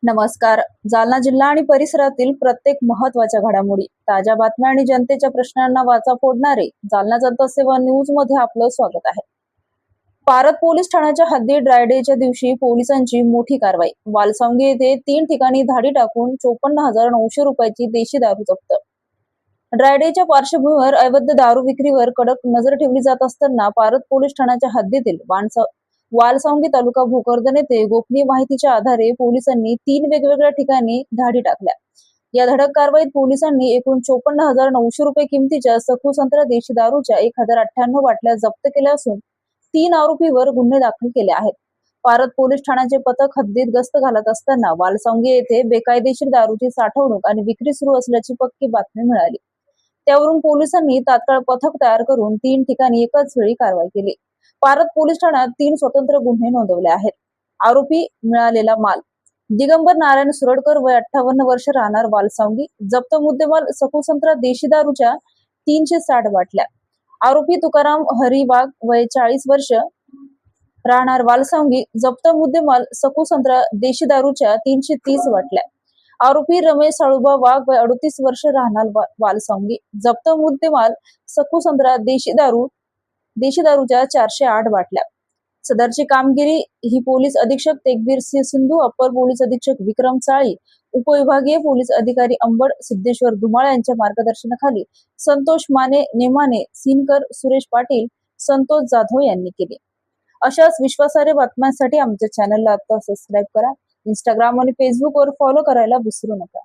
नमस्कार. जालना जिल्हा आणि परिसरातील प्रत्येक महत्त्वाच्या घडामोडी, ताज्या बातम्या आणि जनतेच्या प्रश्नांना वाचा फोडणारे जालना जनता सेवा न्यूज मध्ये आपलं स्वागत आहे. पारत पोलीस ठाण्याच्या हद्दीत ड्रायडेच्या दिवशी पोलिसांची मोठी कारवाई. वालसांगी येथे 3 ठिकाणी धाडी टाकून 54,900 रुपयाची देशी दारू जप्त. ड्रायडेच्या पार्श्वभूमीवर अवैध दारू विक्रीवर कडक नजर ठेवली जात असताना पारत पोलीस ठाण्याच्या हद्दीतील वालसांगी तालुका भोकरदन येथे गोपनीय माहितीच्या आधारे पोलिसांनी 3 वेगवेगळ्या ठिकाणी धाडी टाकल्या. या धडक कारवाईत पोलिसांनी एकूण 54,900 रुपये किमतीच्या सखू संत्रा देशी दारूच्या 1098 बाटल्या जप्त केल्या असून 3 आरोपीवर गुन्हे दाखल केले आहेत. पारत पोलीस ठाण्याचे पथक हद्दीत गस्त घालत असताना वालसांगी येथे बेकायदेशीर दारूची साठवणूक आणि विक्री सुरू असल्याची पक्की बातमी मिळाली. त्यावरून पोलिसांनी तात्काळ पथक तयार करून 3 ठिकाणी एकाच वेळी कारवाई केली. पारत पोलीस ठाण्यात 3 स्वतंत्र गुन्हे नोंदवले आहेत. आरोपी मिळालेला माल: दिगंबर नारायण सुरडकर वय 58 वर्ष राहणार वालसांगी. जप्त मुद्देमाल सखू संत्रा देशी दारूच्या 360 बाटल्या. आरोपी तुकाराम हरी वाघ वय 40 वर्ष राहणार वालसांगी. जप्त मुद्देमाल सखू संत्रा देशी दारूच्या 330 बाटल्या. आरोपी रमेश साळुबा वाघ वय 38 वर्ष राहणार वालसांगी. जप्त मुद्देमाल सखू संत्रा देशी दारूच्या 408 बाटल्या. सदरची कामगिरी ही पोलीस अधीक्षक तेगबीर सिंधू, अप्पर पोलीस अधीक्षक विक्रम चाळी, उपविभागीय पोलीस अधिकारी अंबड सिद्धेश्वर धुमाळ यांच्या मार्गदर्शनाखाली संतोष माने नेमाने, सीनकर सुरेश पाटील, संतोष जाधव यांनी केली. अशाच विश्वासार्ह बातम्यांसाठी आमच्या चॅनलला आता सबस्क्राईब करा. इंस्टाग्राम आणि फेसबुकवर फॉलो करायला विसरू नका.